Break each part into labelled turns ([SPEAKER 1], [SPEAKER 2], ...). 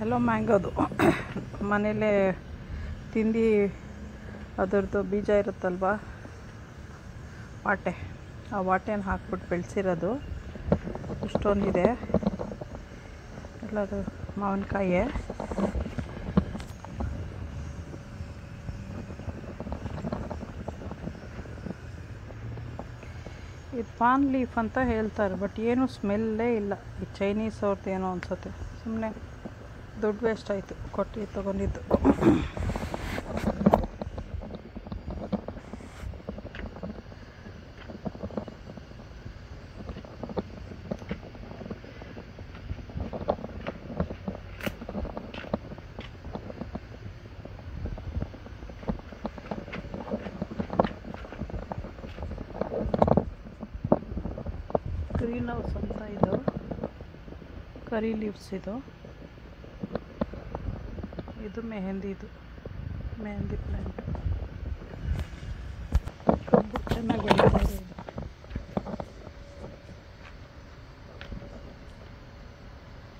[SPEAKER 1] ಎಲ್ಲೋ ಮ್ಯಾಂಗೋದು ಮನೇಲೇ ತಿಂದು ಅದರದ್ದು ಬೀಜ ಇರುತ್ತಲ್ವ, ವಾಟೆ, ಆ ವಾಟೆನ ಹಾಕ್ಬಿಟ್ಟು ಬೆಳೆಸಿರೋದು. ಇಷ್ಟೊಂದಿದೆ. ಎಲ್ಲದು ಮಾವಿನಕಾಯಿ. ಇದು ಪಾನ್ ಲೀಫ್ ಅಂತ ಹೇಳ್ತಾರೆ, ಬಟ್ ಏನು ಸ್ಮೆಲ್ಲೇ ಇಲ್ಲ. ಈ ಚೈನೀಸ್ ಅವ್ರದ್ದು ಏನೋ ಅನಿಸುತ್ತೆ. ಸುಮ್ಮನೆ ದುಡ್ಡು ವೇಸ್ಟ್ ಆಯಿತು ಕೊಟ್ಟು ತೊಗೊಂಡಿದ್ದು. ಗ್ರೀನ್ ಹೌಸ್ ಅಂತ ಇದು, ಕರಿ ಲೀವ್ಸ್ ಇದು. ಇದು ಮೆಹಂದಿ ಪ್ಲ್ಯಾಂಟ್. ಕಬ್ಬು ಚೆನ್ನಾಗಿ ಬೆಳೀತಾ ಇದೆ.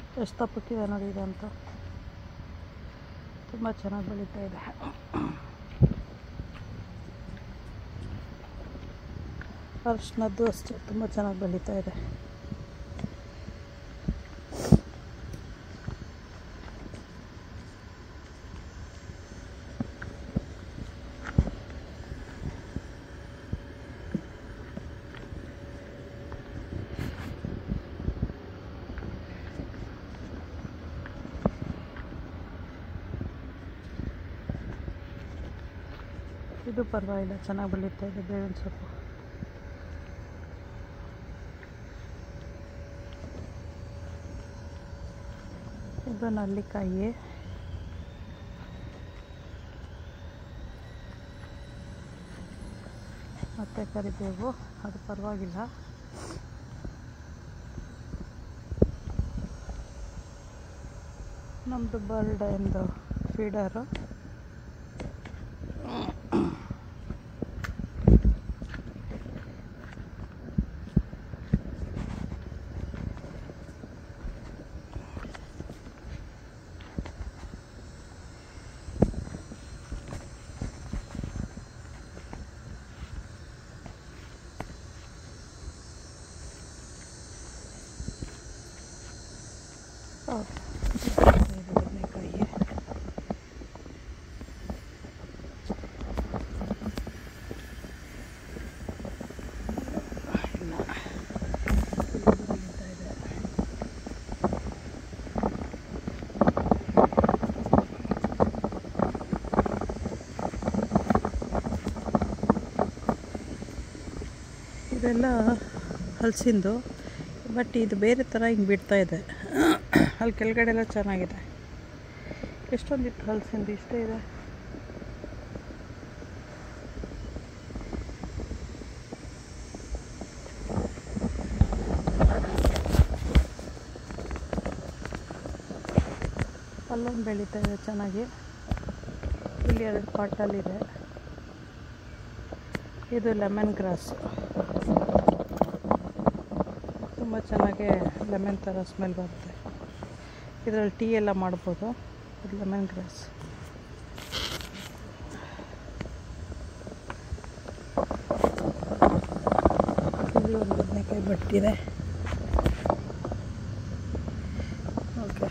[SPEAKER 1] ಇದು ಎಷ್ಟು ತಪ್ಪಕ್ಕಿದೆ ನೋಡಿ ಇದಂತ, ತುಂಬ ಚೆನ್ನಾಗಿ ಬೆಳೀತಾ ಇದೆ. ಅರಿಶಿನದ್ದು ಅಷ್ಟೇ ತುಂಬ ಚೆನ್ನಾಗಿ ಬೆಳೀತಾ ಇದೆ. ಇದು ಪರವಾಗಿಲ್ಲ, ಚೆನ್ನಾಗಿ ಬೆಳೀತಾ ಇದೆ. ಬೇವಿನ ಸೊಪ್ಪು. ಇದು ನಲ್ಲಿಕಾಯಿ. ಮತ್ತು ಕರಿಬೇವು, ಅದು ಪರವಾಗಿಲ್ಲ. ನಮ್ಮದು ಬರ್ಡ್ ಎಂದು ಫೀಡರು. ಬದನೆಕಾಯಿ. ಇದೆಲ್ಲ ಹಲಸಿಂದು, ಬಟ್ ಇದು ಬೇರೆ ಥರ ಹಿಂಗೆ ಬಿಡ್ತಾ ಇದೆ. ಅಲ್ಲಿ ಕೆಳಗಡೆ ಎಲ್ಲ ಚೆನ್ನಾಗಿದೆ. ಎಷ್ಟೊಂದಿತ್ತು ಹಲಸಿಂದು, ಇಷ್ಟೇ ಇದೆ. ಅಲ್ಲೊಂದು ಬೆಳೀತಾ ಇದೆ ಚೆನ್ನಾಗಿ. ಇಲ್ಲಿ 2 ಪಾಟಲ್ಲಿದೆ. ಇದು ಲೆಮನ್ ಗ್ರಾಸ್. ತುಂಬ ಚೆನ್ನಾಗಿ ಲೆಮನ್ ಥರ ಸ್ಮೆಲ್ ಬರುತ್ತೆ. ಇದರಲ್ಲಿ ಟೀ ಎಲ್ಲ ಮಾಡ್ಬೋದು. ಇದು ಲೆಮನ್ ಗ್ರಾಸ್. ಇಲ್ಲಿ ಒಂದು ಬದನೆಕಾಯಿ ಬಟ್ಟಿದೆ. ಓಕೆ,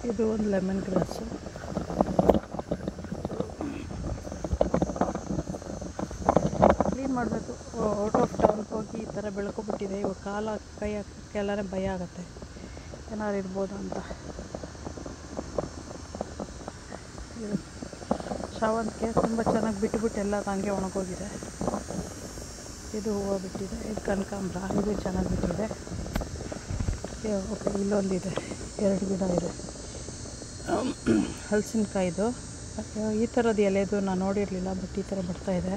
[SPEAKER 1] ಇದು ಒಂದು ಲೆಮನ್ ಗ್ರಾಸು. ಕ್ಲೀನ್ ಮಾಡಬೇಕು. ಔಟ್ ಆಫ್ ಟೌನ್ಗೆ ಹೋಗಿ ಈ ಥರ ಬೆಳ್ಕೊಬಿಟ್ಟಿದೆ. ಇವಾಗ ಕಾಲ ಕೈ ಹಾಕೋಕ್ಕೆಲ್ಲನೇ ಭಯ ಆಗುತ್ತೆ, ಏನಾರು ಇರ್ಬೋದು ಅಂತ. ಶಾವಂತಿಗೆ ತುಂಬ ಚೆನ್ನಾಗಿ ಬಿಟ್ಟುಬಿಟ್ಟು ಎಲ್ಲ ಹಂಗೆ ಒಣಗೋಗಿದೆ. ಇದು ಹೂವು ಬಿಟ್ಟಿದೆ. ಇದು ಕನಕಾಂಬರ, ಇದು ಚೆನ್ನಾಗಿ ಬಿಟ್ಟಿದೆ. ಓಕೆ, ಇಲ್ಲೊಂದಿದೆ, 2 ಗಿಡ ಇದೆ. ಹಲಸಿನಕಾಯಿದು ಈ ಥರದ್ದು ಎಲೆದು ನಾನು ನೋಡಿರಲಿಲ್ಲ, ಬಟ್ ಈ ಥರ ಬರ್ತಾಯಿದೆ.